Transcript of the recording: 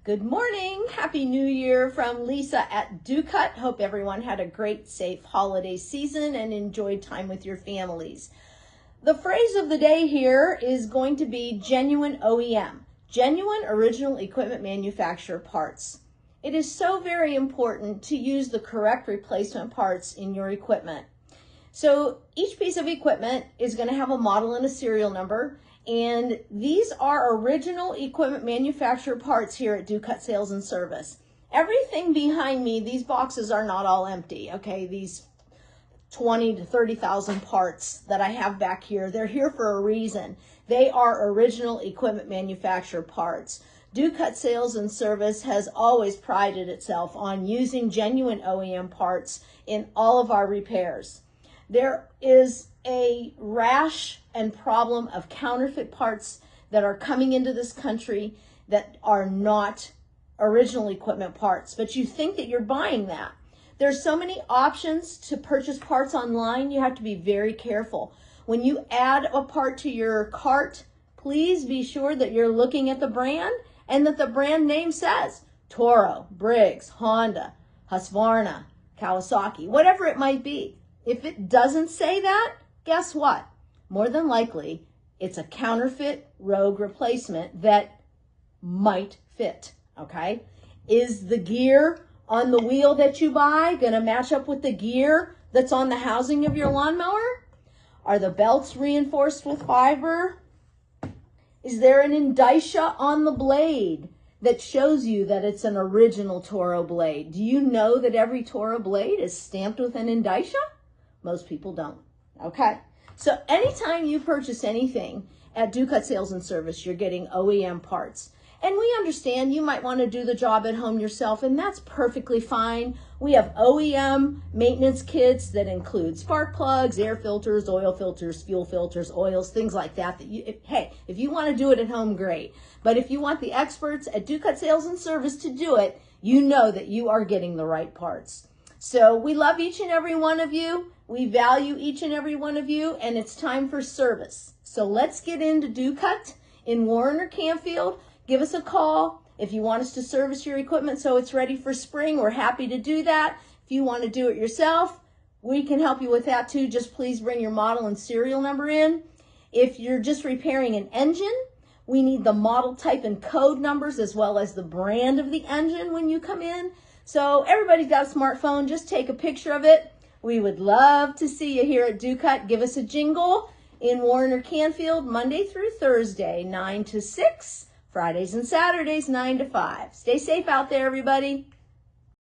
Good morning. Happy New Year from Lisa at DoCut. Hope everyone had a great, safe holiday season and enjoyed time with your families. The phrase of the day here is going to be genuine OEM, genuine original equipment manufacturer parts. It is so very important to use the correct replacement parts in your equipment. So each piece of equipment is going to have a model and a serial number. And these are original equipment manufacturer parts here at DoCut Sales and Service. Everything behind me, these boxes are not all empty, okay? These 20 to 30,000 parts that I have back here, they're here for a reason. They are original equipment manufacturer parts. DoCut Sales and Service has always prided itself on using genuine OEM parts in all of our repairs. There is a rash and problem of counterfeit parts that are coming into this country that are not original equipment parts, but you think that you're buying that. There's so many options to purchase parts online, you have to be very careful. When you add a part to your cart, please be sure that you're looking at the brand and that the brand name says Toro, Briggs, Honda, Husqvarna, Kawasaki, whatever it might be. If it doesn't say that, guess what? More than likely, it's a counterfeit rogue replacement that might fit, okay? Is the gear on the wheel that you buy going to match up with the gear that's on the housing of your lawnmower? Are the belts reinforced with fiber? Is there an indicia on the blade that shows you that it's an original Toro blade? Do you know that every Toro blade is stamped with an indicia? Most people don't. Okay. So anytime you purchase anything at DoCut Sales and Service, you're getting OEM parts. And we understand you might want to do the job at home yourself, and that's perfectly fine. We have OEM maintenance kits that include spark plugs, air filters, oil filters, fuel filters, oils, things like that. Hey, if you want to do it at home, great. But if you want the experts at DoCut Sales and Service to do it, you know that you are getting the right parts. So we love each and every one of you. We value each and every one of you, and it's time for service. So let's get into DoCut in Warren or Canfield. Give us a call. If you want us to service your equipment so it's ready for spring, we're happy to do that. If you want to do it yourself, we can help you with that too. Just please bring your model and serial number in. If you're just repairing an engine, we need the model type and code numbers as well as the brand of the engine when you come in. So everybody's got a smartphone. Just take a picture of it. We would love to see you here at DoCut. Give us a jingle in Warren or Canfield, Monday through Thursday, 9 to 6, Fridays and Saturdays, 9 to 5. Stay safe out there, everybody.